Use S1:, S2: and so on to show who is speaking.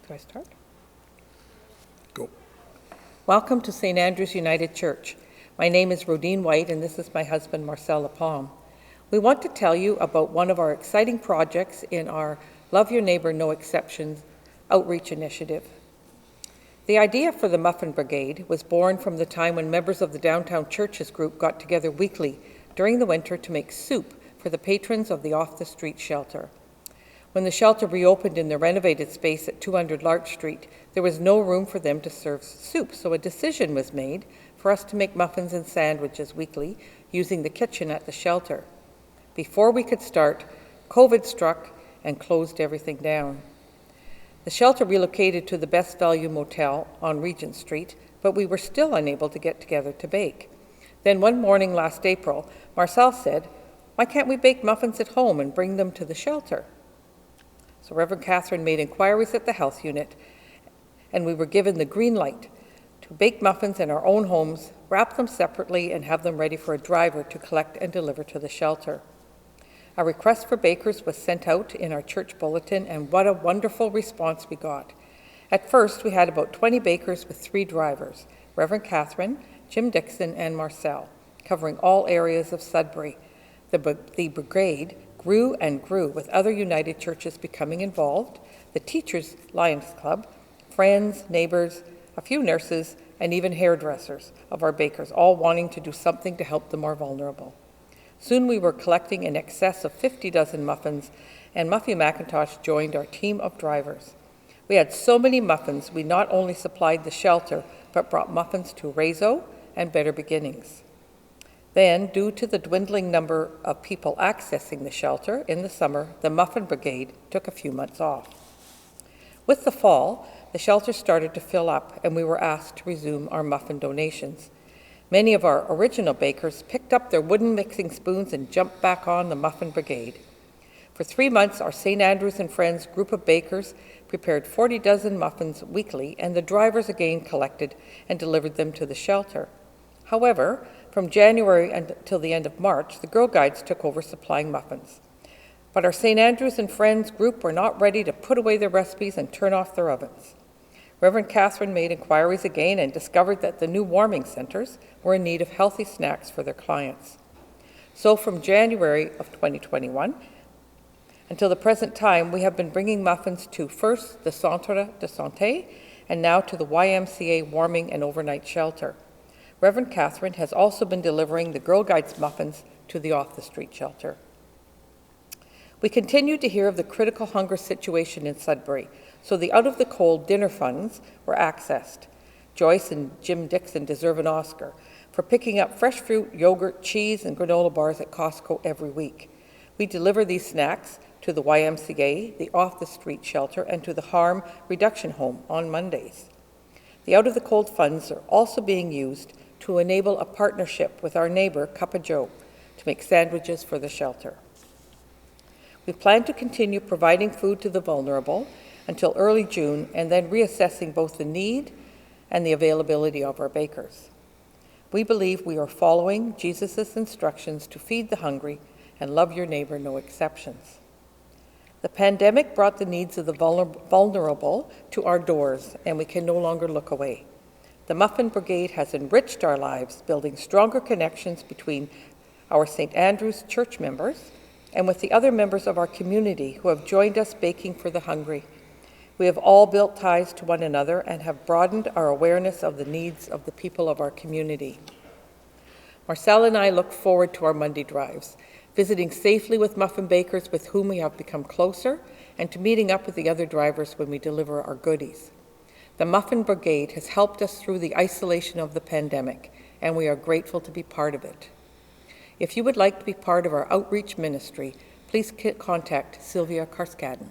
S1: Do I start?
S2: Go.
S1: Welcome to St. Andrew's United Church. My name is Rodine White, and this is my husband, Marcel Lapalme. We want to tell you about one of our exciting projects in our Love Your Neighbor, No Exceptions outreach initiative. The idea for the Muffin Brigade was born from the time when members of the Downtown Churches group got together weekly during the winter to make soup for the patrons of the off-the-street shelter. When the shelter reopened in the renovated space at 200 Larch Street, there was no room for them to serve soup, so a decision was made for us to make muffins and sandwiches weekly using the kitchen at the shelter. Before we could start, COVID struck and closed everything down. The shelter relocated to the Best Value Motel on Regent Street, but we were still unable to get together to bake. Then one morning last April, Marcel said, "Why can't we bake muffins at home and bring them to the shelter?" So Reverend Catherine made inquiries at the health unit, and we were given the green light to bake muffins in our own homes, wrap them separately, and have them ready for a driver to collect and deliver to the shelter. A request for bakers was sent out in our church bulletin, and what a wonderful response we got. At first, we had about 20 bakers with 3 drivers, Reverend Catherine, Jim Dixon, and Marcel, covering all areas of Sudbury. The brigade grew and grew, with other United Churches becoming involved, the Teachers Lions Club, friends, neighbors, a few nurses, and even hairdressers of our bakers, all wanting to do something to help the more vulnerable. Soon we were collecting in excess of 50 dozen muffins, and Muffy McIntosh joined our team of drivers. We had so many muffins, we not only supplied the shelter, but brought muffins to Rezo and Better Beginnings. Then, due to the dwindling number of people accessing the shelter in the summer, the Muffin Brigade took a few months off. With the fall, the shelter started to fill up, and we were asked to resume our muffin donations. Many of our original bakers picked up their wooden mixing spoons and jumped back on the Muffin Brigade. For 3 months, our St. Andrews and Friends group of bakers prepared 40 dozen muffins weekly, and the drivers again collected and delivered them to the shelter. However, from January until the end of March, the Girl Guides took over supplying muffins. But our St. Andrews and Friends group were not ready to put away their recipes and turn off their ovens. Reverend Catherine made inquiries again and discovered that the new warming centers were in need of healthy snacks for their clients. So from January of 2021 until the present time, we have been bringing muffins to first the Centre de Santé and now to the YMCA warming and overnight shelter. Reverend Catherine has also been delivering the Girl Guides muffins to the off-the-street shelter. We continue to hear of the critical hunger situation in Sudbury, so the out-of-the-cold dinner funds were accessed. Joyce and Jim Dixon deserve an Oscar for picking up fresh fruit, yogurt, cheese, and granola bars at Costco every week. We deliver these snacks to the YMCA, the off-the-street shelter, and to the Harm Reduction Home on Mondays. The out-of-the-cold funds are also being used to enable a partnership with our neighbor, Cup of Joe, to make sandwiches for the shelter. We plan to continue providing food to the vulnerable until early June, and then reassessing both the need and the availability of our bakers. We believe we are following Jesus' instructions to feed the hungry and love your neighbor, no exceptions. The pandemic brought the needs of the vulnerable to our doors, and we can no longer look away. The Muffin Brigade has enriched our lives, building stronger connections between our St. Andrew's church members and with the other members of our community who have joined us baking for the hungry. We have all built ties to one another and have broadened our awareness of the needs of the people of our community. Marcel and I look forward to our Monday drives, visiting safely with muffin bakers with whom we have become closer, and to meeting up with the other drivers when we deliver our goodies. The Muffin Brigade has helped us through the isolation of the pandemic, and we are grateful to be part of it. If you would like to be part of our outreach ministry, please contact Sylvia Karskaden.